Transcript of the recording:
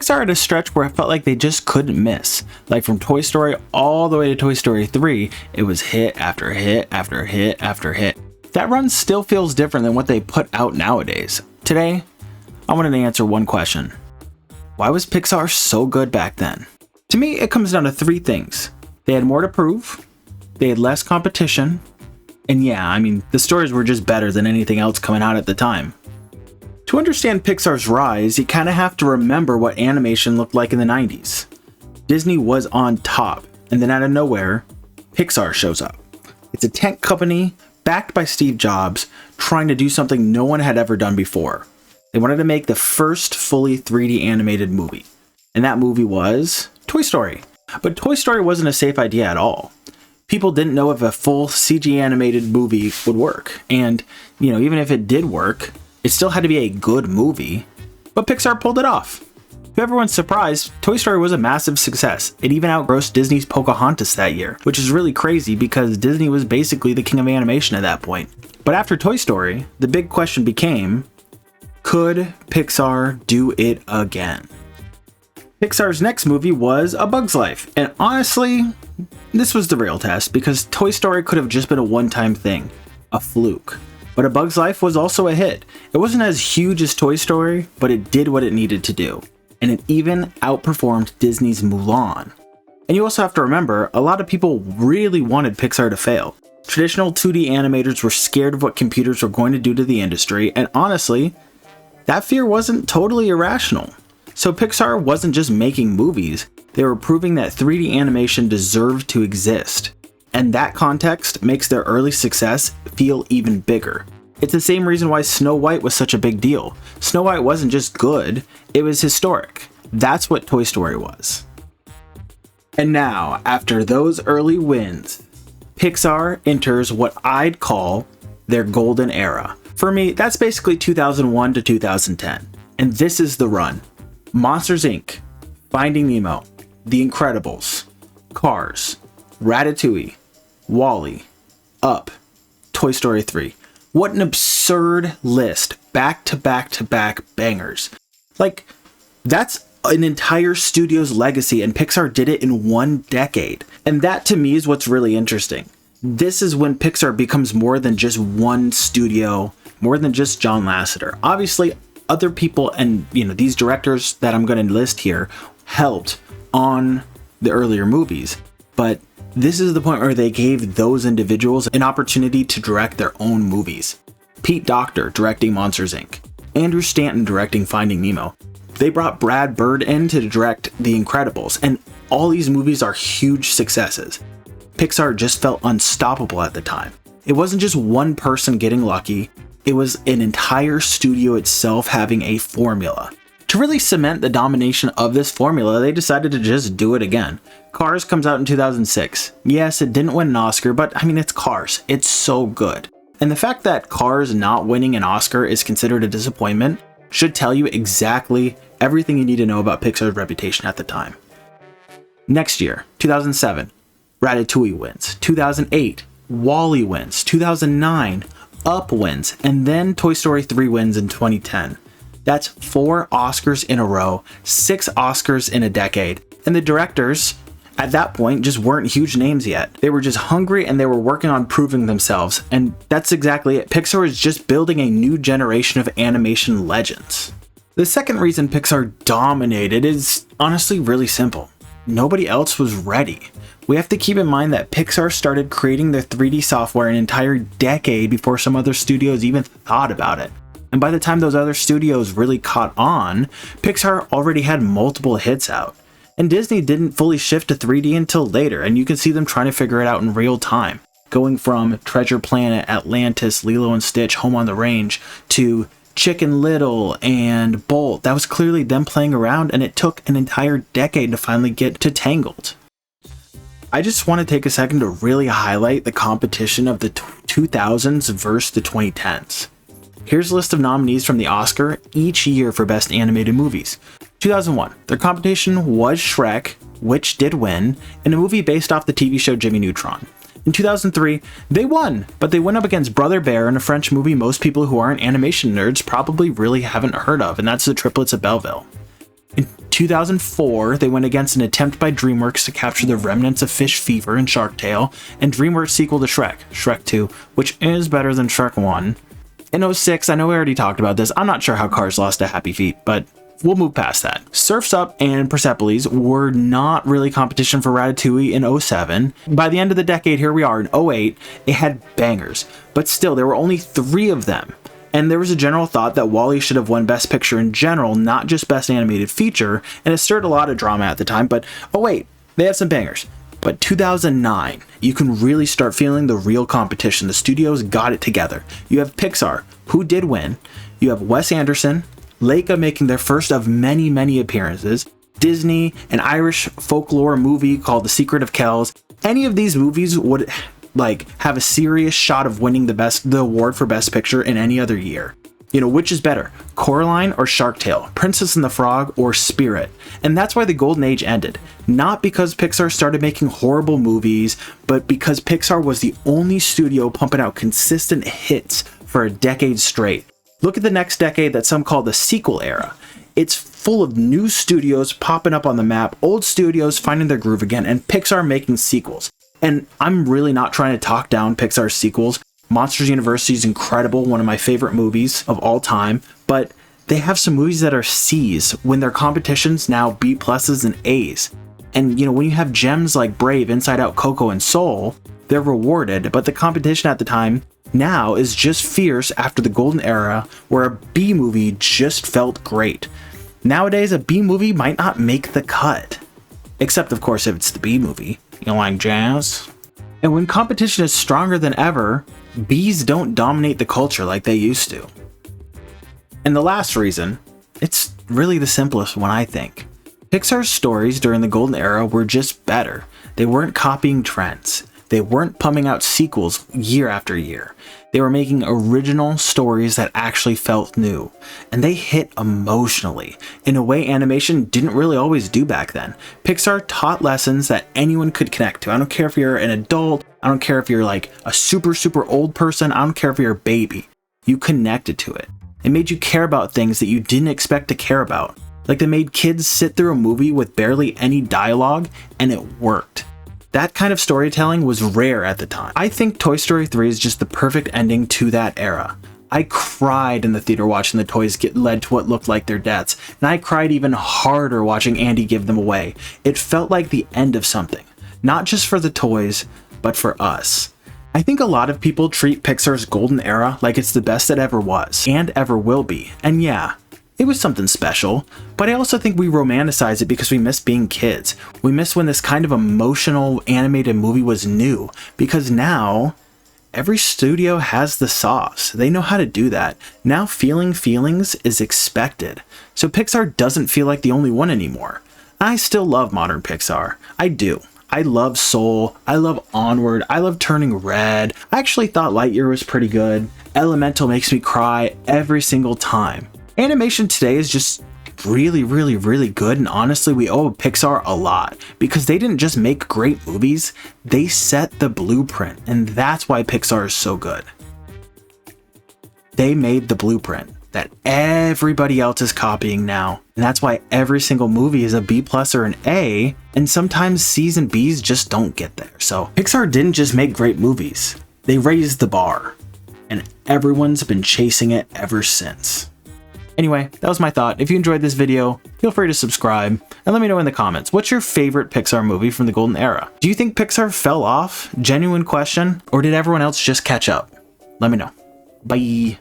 Pixar had a stretch where it felt like they just couldn't miss. Like from Toy Story all the way to Toy Story 3, it was hit after hit after hit after hit. That run still feels different than what they put out nowadays. Today, I wanted to answer one question. Why was Pixar so good back then? To me, it comes down to three things. They had more to prove, they had less competition, and yeah, the stories were just better than anything else coming out at the time. To understand Pixar's rise, you kind of have to remember what animation looked like in the 90s. Disney was on top, and then out of nowhere, Pixar shows up. It's a tech company backed by Steve Jobs, trying to do something no one had ever done before. They wanted to make the first fully 3D animated movie, and that movie was Toy Story. But Toy Story wasn't a safe idea at all. People didn't know if a full CG animated movie would work, and even if it did work, it still had to be a good movie, but Pixar pulled it off. To everyone's surprise, Toy Story was a massive success. It even outgrossed Disney's Pocahontas that year, which is really crazy because Disney was basically the king of animation at that point. But after Toy Story, the big question became, could Pixar do it again? Pixar's next movie was A Bug's Life, and honestly, this was the real test because Toy Story could have just been a one-time thing, a fluke. But A Bug's Life was also a hit. It wasn't as huge as Toy Story, but it did what it needed to do. And it even outperformed Disney's Mulan. And you also have to remember, a lot of people really wanted Pixar to fail. Traditional 2D animators were scared of what computers were going to do to the industry, and honestly, that fear wasn't totally irrational. So Pixar wasn't just making movies, they were proving that 3D animation deserved to exist. And that context makes their early success feel even bigger. It's the same reason why Snow White was such a big deal. Snow White wasn't just good, it was historic. That's what Toy Story was. And now, after those early wins, Pixar enters what I'd call their golden era. For me, that's basically 2001 to 2010. And this is the run. Monsters Inc., Finding Nemo, The Incredibles, Cars, Ratatouille, WALL-E, Up, Toy Story 3. What an absurd list. Back to back to back bangers. Like, that's an entire studio's legacy, and Pixar did it in one decade. And that to me is what's really interesting. This is when Pixar becomes more than just one studio, more than just John Lasseter. Obviously, other people and these directors that I'm going to list here helped on the earlier movies, but this is the point where they gave those individuals an opportunity to direct their own movies. Pete Docter directing Monsters Inc., Andrew Stanton directing Finding Nemo. They brought Brad Bird in to direct The Incredibles, and all these movies are huge successes. Pixar just felt unstoppable at the time. It wasn't just one person getting lucky, it was an entire studio itself having a formula. To really cement the domination of this formula, they decided to just do it again. Cars comes out in 2006. Yes, it didn't win an Oscar, but it's Cars. It's so good. And the fact that Cars not winning an Oscar is considered a disappointment should tell you exactly everything you need to know about Pixar's reputation at the time. Next year, 2007, Ratatouille wins. 2008, WALL-E wins. 2009, Up wins. And then Toy Story 3 wins in 2010. That's 4 Oscars in a row, 6 Oscars in a decade. And the directors, at that point, just weren't huge names yet. They were just hungry and they were working on proving themselves. And that's exactly it. Pixar is just building a new generation of animation legends. The second reason Pixar dominated is honestly really simple. Nobody else was ready. We have to keep in mind that Pixar started creating their 3D software an entire decade before some other studios even thought about it. And by the time those other studios really caught on, Pixar already had multiple hits out. And Disney didn't fully shift to 3D until later, and you can see them trying to figure it out in real time. Going from Treasure Planet, Atlantis, Lilo and Stitch, Home on the Range, to Chicken Little and Bolt. That was clearly them playing around, and it took an entire decade to finally get to Tangled. I just want to take a second to really highlight the competition of the 2000s versus the 2010s. Here's a list of nominees from the Oscar each year for Best Animated Movies. 2001, their competition was Shrek, which did win, and a movie based off the TV show Jimmy Neutron. In 2003, they won, but they went up against Brother Bear in a French movie most people who aren't animation nerds probably really haven't heard of, and that's The Triplets of Belleville. In 2004, they went against an attempt by DreamWorks to capture the remnants of Fish Fever and Shark Tale, and DreamWorks' sequel to Shrek, Shrek 2, which is better than Shrek 1. In 2006, I know we already talked about this, I'm not sure how Cars lost to Happy Feet, but we'll move past that. Surf's Up and Persepolis were not really competition for Ratatouille in 2007. By the end of the decade, here we are in 2008, it had bangers, but still, there were only 3 of them. And there was a general thought that WALL-E should have won Best Picture in general, not just Best Animated Feature, and it stirred a lot of drama at the time, but oh wait, they had some bangers. But 2009, you can really start feeling the real competition. The studios got it together. You have Pixar, who did win. You have Wes Anderson, Leica making their first of many, many appearances, Disney, an Irish folklore movie called The Secret of Kells. Any of these movies would have a serious shot of winning the award for Best Picture in any other year. You know, which is better, Coraline or Shark Tale, Princess and the Frog or Spirit? And that's why the golden age ended. Not because Pixar started making horrible movies, but because Pixar was the only studio pumping out consistent hits for a decade straight. Look at the next decade that some call the sequel era. It's full of new studios popping up on the map, old studios finding their groove again, and Pixar making sequels. And I'm really not trying to talk down Pixar's sequels. Monsters University is incredible, one of my favorite movies of all time, but they have some movies that are C's when their competition's now B pluses and A's. And you know, when you have gems like Brave, Inside Out, Coco, and Soul, they're rewarded, but the competition at the time now is just fierce after the golden era where a B movie just felt great. Nowadays, a B movie might not make the cut. Except, of course, if it's the B movie. You like jazz? And when competition is stronger than ever, Bs don't dominate the culture like they used to. And the last reason, it's really the simplest one, I think. Pixar's stories during the golden era were just better. They weren't copying trends. They weren't pumping out sequels year after year. They were making original stories that actually felt new. And they hit emotionally, in a way animation didn't really always do back then. Pixar taught lessons that anyone could connect to. I don't care if you're an adult, I don't care if you're like a super old person, I don't care if you're a baby. You connected to it. It made you care about things that you didn't expect to care about. Like they made kids sit through a movie with barely any dialogue, and it worked. That kind of storytelling was rare at the time. I think Toy Story 3 is just the perfect ending to that era. I cried in the theater watching the toys get led to what looked like their deaths, and I cried even harder watching Andy give them away. It felt like the end of something, not just for the toys, but for us. I think a lot of people treat Pixar's golden era like it's the best it ever was, and ever will be, and yeah, it was something special, but I also think we romanticize it because we miss being kids. We miss when this kind of emotional animated movie was new, because now every studio has the sauce. They know how to do that. Now feeling feelings is expected. So Pixar doesn't feel like the only one anymore. I still love modern Pixar. I do. I love Soul. I love Onward. I love Turning Red. I actually thought Lightyear was pretty good. Elemental makes me cry every single time. Animation today is just really good, and honestly we owe Pixar a lot because they didn't just make great movies, they set the blueprint, and that's why Pixar is so good. They made the blueprint that everybody else is copying now, and that's why every single movie is a B plus or an A, and sometimes C's and B's just don't get there. So Pixar didn't just make great movies, they raised the bar, and everyone's been chasing it ever since. Anyway, that was my thought. If you enjoyed this video, feel free to subscribe and let me know in the comments, what's your favorite Pixar movie from the golden era? Do you think Pixar fell off? Genuine question. Or did everyone else just catch up? Let me know. Bye.